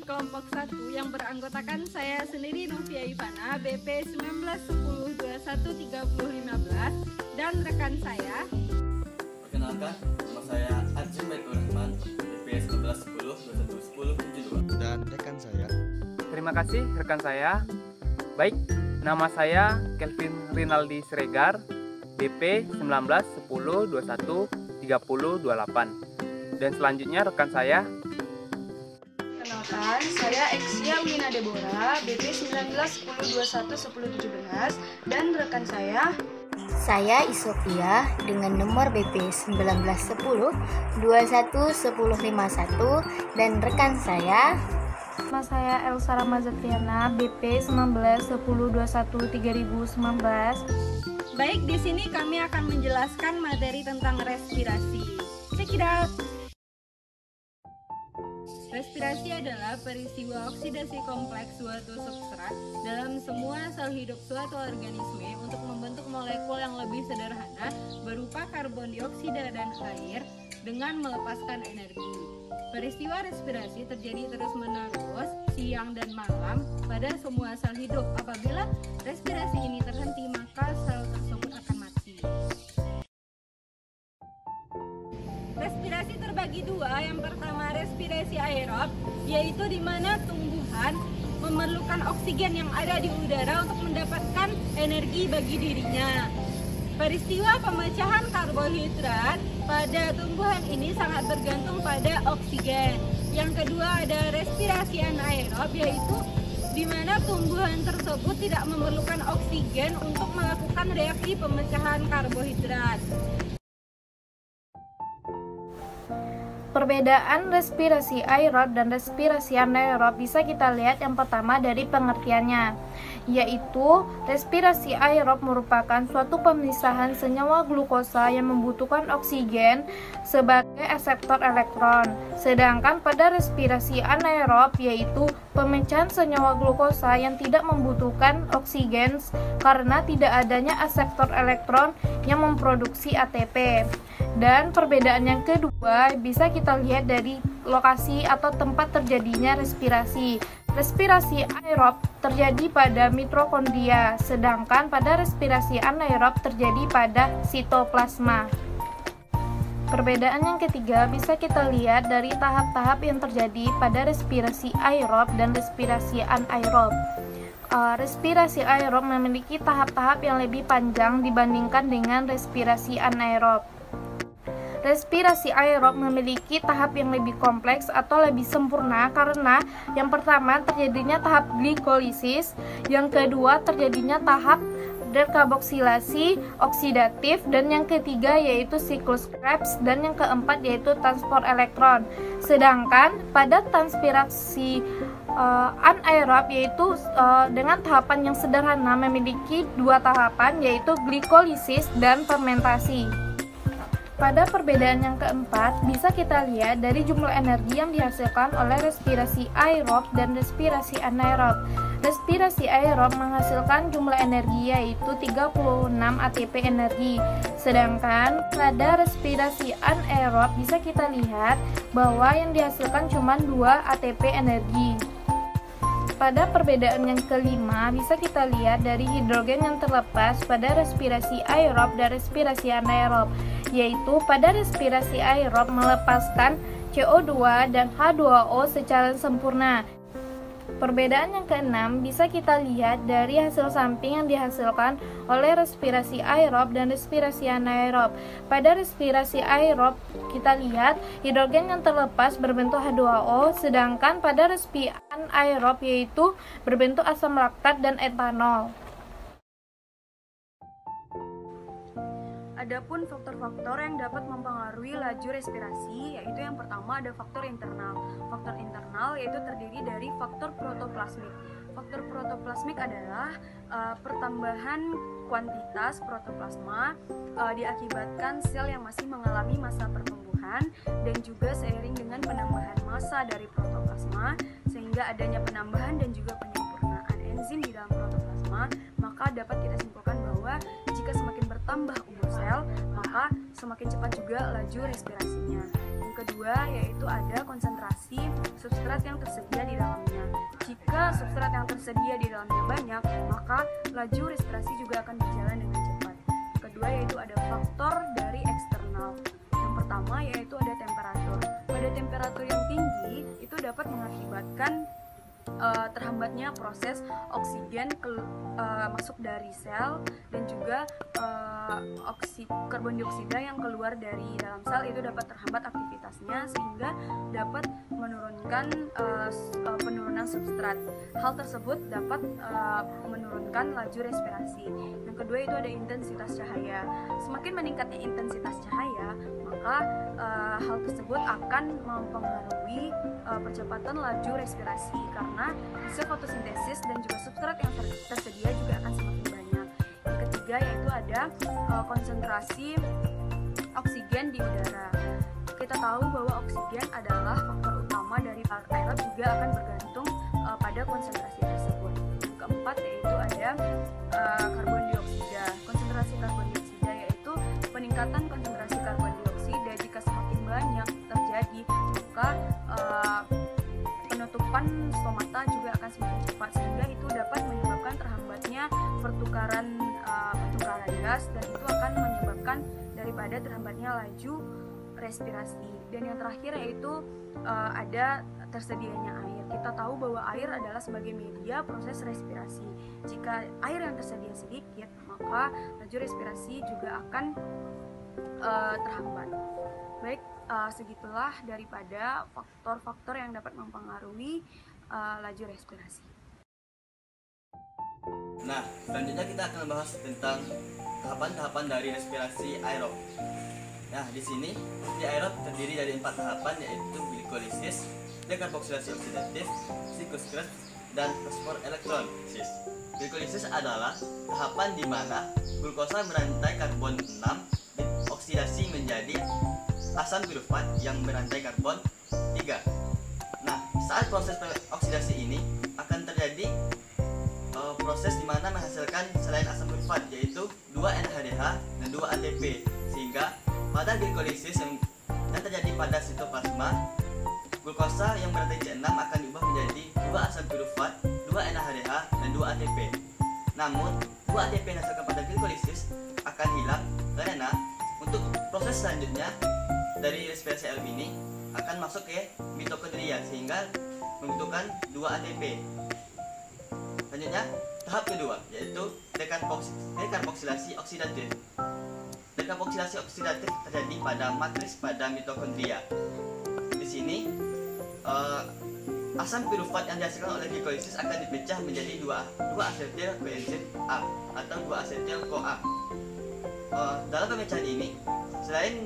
kelompok 1 yang beranggotakan saya sendiri Novia Ivana BP 1910213015 dan rekan saya. Perkenalkan, nama saya Ajim Baitur Rahman BP 1910211072 dan rekan saya. Terima kasih rekan saya. Baik, nama saya Kelvin Rinaldi Siregar BP 1910213028 dan selanjutnya rekan saya. Perkenalkan, saya Exia Wina Deborah BP 1910211017 dan rekan saya. Saya Isofia dengan nomor BP 1910211051 dan rekan saya. Nama saya Elsa Ramazatriana BP 1910213019. Baik, di sini kami akan menjelaskan materi tentang respirasi. Check it out. Respirasi adalah peristiwa oksidasi kompleks suatu substrat dalam semua sel hidup suatu organisme untuk membentuk molekul yang lebih sederhana berupa karbon dioksida dan air dengan melepaskan energi. Peristiwa respirasi terjadi terus-menerus siang dan malam pada semua sel hidup. Apabila respirasi ini terhenti, maka sel tersebut akan mati. Respirasi terbagi dua. Yang pertama respirasi aerob, yaitu di mana tumbuhan memerlukan oksigen yang ada di udara untuk mendapatkan energi bagi dirinya. Peristiwa pemecahan karbohidrat pada tumbuhan ini sangat bergantung pada oksigen. Yang kedua ada respirasi anaerob, yaitu di mana tumbuhan tersebut tidak memerlukan oksigen untuk melakukan reaksi pemecahan karbohidrat. Perbedaan respirasi aerob dan respirasi anaerob bisa kita lihat yang pertama dari pengertiannya, yaitu respirasi aerob merupakan suatu pemisahan senyawa glukosa yang membutuhkan oksigen sebagai akseptor elektron. Sedangkan pada respirasi anaerob yaitu pemecahan senyawa glukosa yang tidak membutuhkan oksigen karena tidak adanya akseptor elektron yang memproduksi ATP. Dan perbedaan yang kedua bisa kita lihat dari lokasi atau tempat terjadinya respirasi. Respirasi aerob terjadi pada mitokondria, sedangkan pada respirasi anaerob terjadi pada sitoplasma. Perbedaan yang ketiga bisa kita lihat dari tahap-tahap yang terjadi pada respirasi aerob dan respirasi anaerob. Respirasi aerob memiliki tahap-tahap yang lebih panjang dibandingkan dengan respirasi anaerob. Respirasi aerob memiliki tahap yang lebih kompleks atau lebih sempurna karena yang pertama terjadinya tahap glikolisis, yang kedua terjadinya tahap dekarboksilasi oksidatif, dan yang ketiga yaitu siklus Krebs, dan yang keempat yaitu transport elektron. Sedangkan pada transpirasi anaerob yaitu dengan tahapan yang sederhana memiliki dua tahapan yaitu glikolisis dan fermentasi. Pada perbedaan yang keempat, bisa kita lihat dari jumlah energi yang dihasilkan oleh respirasi aerob dan respirasi anaerob. Respirasi aerob menghasilkan jumlah energi yaitu 36 ATP energi. Sedangkan pada respirasi anaerob bisa kita lihat bahwa yang dihasilkan cuma 2 ATP energi. Pada perbedaan yang kelima, bisa kita lihat dari hidrogen yang terlepas pada respirasi aerob dan respirasi anaerob, yaitu pada respirasi aerob melepaskan CO2 dan H2O secara sempurna. Perbedaan yang keenam bisa kita lihat dari hasil samping yang dihasilkan oleh respirasi aerob dan respirasi anaerob. Pada respirasi aerob kita lihat hidrogen yang terlepas berbentuk H2O, sedangkan pada respirasi anaerob yaitu berbentuk asam laktat dan etanol. Adapun faktor-faktor yang dapat mempengaruhi laju respirasi, yaitu yang pertama ada faktor internal. Faktor internal yaitu terdiri dari faktor protoplasmik. Faktor protoplasmik adalah pertambahan kuantitas protoplasma diakibatkan sel yang masih mengalami masa pertumbuhan dan juga seiring dengan penambahan massa dari protoplasma, sehingga adanya penambahan dan juga penyempurnaan enzim di dalam protoplasma, maka dapat kita simpulkan bahwa jika semakin bertambah umur sel, maka semakin cepat juga laju respirasinya. Yang kedua yaitu ada konsentrasi substrat yang tersedia di dalamnya. Jika substrat yang tersedia di dalamnya banyak, maka laju respirasi juga akan berjalan dengan cepat. Yang kedua yaitu ada faktor dari eksternal. Yang pertama yaitu ada temperatur. Pada temperatur yang tinggi itu dapat mengakibatkan terhambatnya proses oksigen masuk dari sel, dan juga karbon dioksida yang keluar dari dalam sel itu dapat terhambat aktivitasnya, sehingga dapat menurunkan penurunan substrat. Hal tersebut dapat menurunkan laju respirasi. Yang kedua itu ada intensitas cahaya. Semakin meningkatnya intensitas cahaya, maka hal tersebut akan mempengaruhi percepatan laju respirasi, karena hasil fotosintesis dan juga substrat yang tersedia juga akan semakin banyak. Yang ketiga yaitu ada konsentrasi oksigen di udara. Kita tahu bahwa oksigen adalah faktor utama dari aerob, juga akan bergantung pada konsentrasi tersebut. Yang keempat yaitu ada karbon dioksida. Konsentrasi karbon dioksida yaitu peningkatan konsentrasi karbon dioksida. Jika semakin banyak terjadi, maka penutupan stomata juga akan semakin cepat, sehingga itu dapat menyebabkan terhambatnya pertukaran gas, dan itu akan menyebabkan daripada terhambatnya laju respirasi. Dan yang terakhir yaitu ada tersedianya air. Kita tahu bahwa air adalah sebagai media proses respirasi. Jika air yang tersedia sedikit, maka laju respirasi juga akan terhambat. Baik, segitulah daripada faktor-faktor yang dapat mempengaruhi laju respirasi. Nah, selanjutnya kita akan membahas tentang tahapan-tahapan dari respirasi aerob. Nah, di sini aerob terdiri dari 4 tahapan, yaitu glikolisis, dekarboksilasi oksidatif, siklus Krebs, dan transport elektrolisis. Glikolisis adalah tahapan di mana glukosa berantai karbon 6 dioksidasi menjadi asam pirufat yang berantai karbon 3. Nah, saat proses oksidasi ini akan terjadi proses di mana menghasilkan selain asam pirufat, yaitu 2 NADH dan 2 ATP, sehingga pada glikolisis yang terjadi pada sitoplasma, glukosa yang berantai C6 akan diubah menjadi 2 asam pirufat, 2 NADH dan 2 ATP. Namun 2 ATP yang dihasilkan pada glikolisis akan hilang, karena untuk proses selanjutnya dari respirasi aerob ini akan masuk ke mitokondria, sehingga membutuhkan 2 ATP. Selanjutnya tahap kedua yaitu dekarboksilasi oksidatif. Dekarboksilasi oksidatif terjadi pada matriks pada mitokondria. Di sini asam pirufat yang dihasilkan oleh glikolisis akan dipecah menjadi 2 asetil koenzim A atau 2 asetil CoA. Dalam pemecahan ini, selain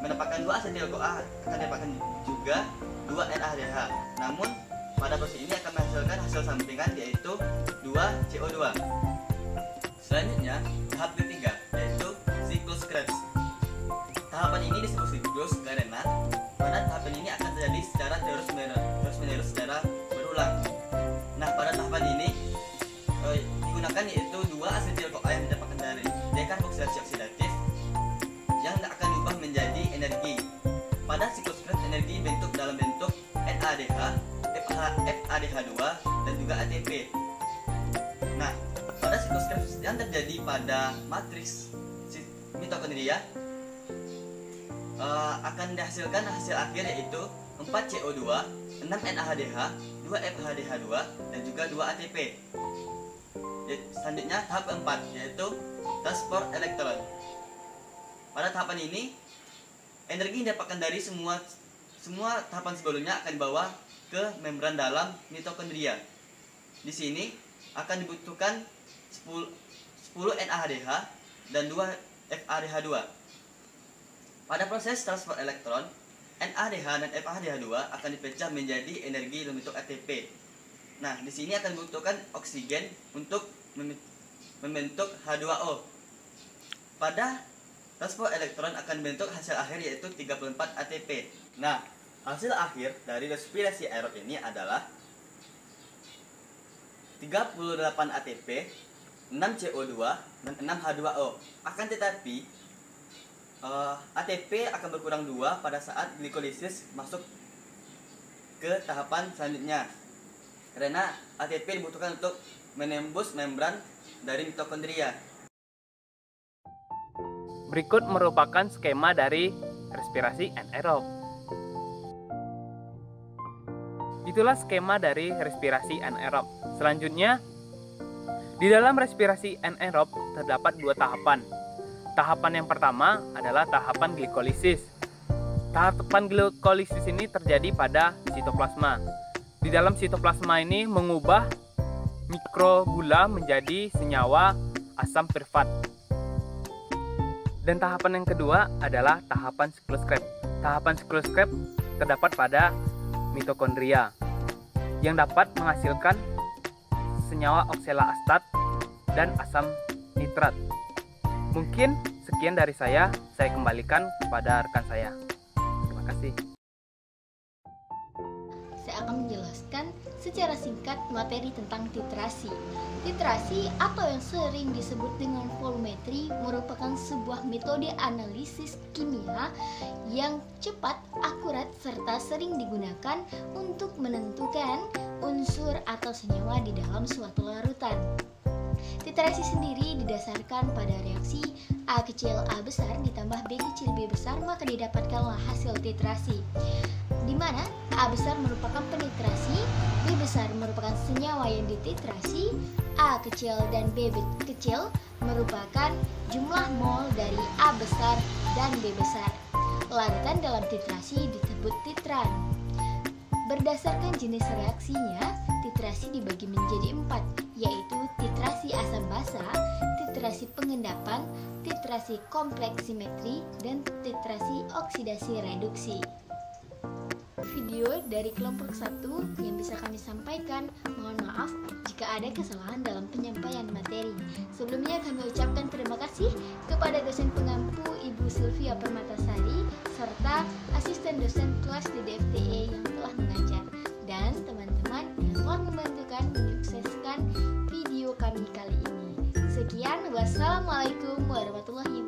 mendapatkan 2 asetil CoA, akan didapatkan juga 2 NADH. Namun pada proses ini akan menghasilkan hasil sampingan, yaitu 2 CO2. Selanjutnya tahap ketiga yaitu siklus Krebs. Tahapan ini disebut siklus karena pada tahapan ini akan terjadi secara terus-menerus secara berulang. Nah, pada tahapan ini digunakan yaitu 2 asetil CoA yang didapatkan dari dekarboksilasi oksidatif yang akan diubah menjadi energi. Pada siklus Krebs, energi bentuk dalam bentuk NADH, FADH2 dan juga ATP. Nah, pada siklus Krebs yang terjadi pada matriks mitokondria akan dihasilkan hasil akhir yaitu 4 CO2, 6 NADH, 2 FADH2 dan juga 2 ATP. Selanjutnya tahap keempat yaitu transport elektron. Pada tahapan ini energi yang didapatkan dari semua tahapan sebelumnya akan dibawa ke membran dalam mitokondria. Di sini akan dibutuhkan 10 NADH dan 2 FADH2. Pada proses transport elektron, NADH dan FADH2 akan dipecah menjadi energi dalam bentuk ATP. Nah, di sini akan dibutuhkan oksigen untuk membentuk H2O. Pada transport elektron akan membentuk hasil akhir yaitu 34 ATP. Nah, hasil akhir dari respirasi aerob ini adalah 38 ATP, 6 CO2, dan 6 H2O. Akan tetapi, ATP akan berkurang 2 pada saat glikolisis masuk ke tahapan selanjutnya. Karena ATP dibutuhkan untuk menembus membran dari mitokondria. Berikut merupakan skema dari respirasi anaerob. Itulah skema dari respirasi anaerob. Selanjutnya, di dalam respirasi anaerob terdapat 2 tahapan. Tahapan yang pertama adalah tahapan glikolisis. Tahapan glikolisis ini terjadi pada sitoplasma. Di dalam sitoplasma ini mengubah mikrogula menjadi senyawa asam pirfat. Dan tahapan yang kedua adalah tahapan sikloskop. Tahapan sikloskop terdapat pada mitokondria yang dapat menghasilkan senyawa oksalaastat dan asam nitrat. Mungkin sekian dari saya kembalikan kepada rekan saya. Terima kasih. Saya akan menjelaskan secara singkat materi tentang titrasi. Titrasi atau yang sering disebut dengan volumetri merupakan sebuah metode analisis kimia yang cepat, akurat, serta sering digunakan untuk menentukan unsur atau senyawa di dalam suatu larutan. Titrasi sendiri didasarkan pada reaksi A kecil A besar ditambah B kecil B besar, maka didapatkanlah hasil titrasi, di mana A besar merupakan penitrasi, B besar merupakan senyawa yang dititrasi, A kecil dan B kecil merupakan jumlah mol dari A besar dan B besar. Larutan dalam titrasi disebut titran. Berdasarkan jenis reaksinya, titrasi dibagi menjadi 4, yaitu titrasi asam basa, titrasi pengendapan, titrasi kompleks simetri, dan titrasi oksidasi reduksi. Video dari kelompok 1 yang bisa kami sampaikan, mohon maaf jika ada kesalahan dalam penyampaian materi. Sebelumnya kami ucapkan terima kasih kepada dosen pengampu Ibu Sylvia Permatasari serta asisten dosen kelas di DFTE yang telah mengajar, dan teman-teman yang telah membantukan menyukseskan video kami kali ini. Sekian, wassalamualaikum warahmatullahi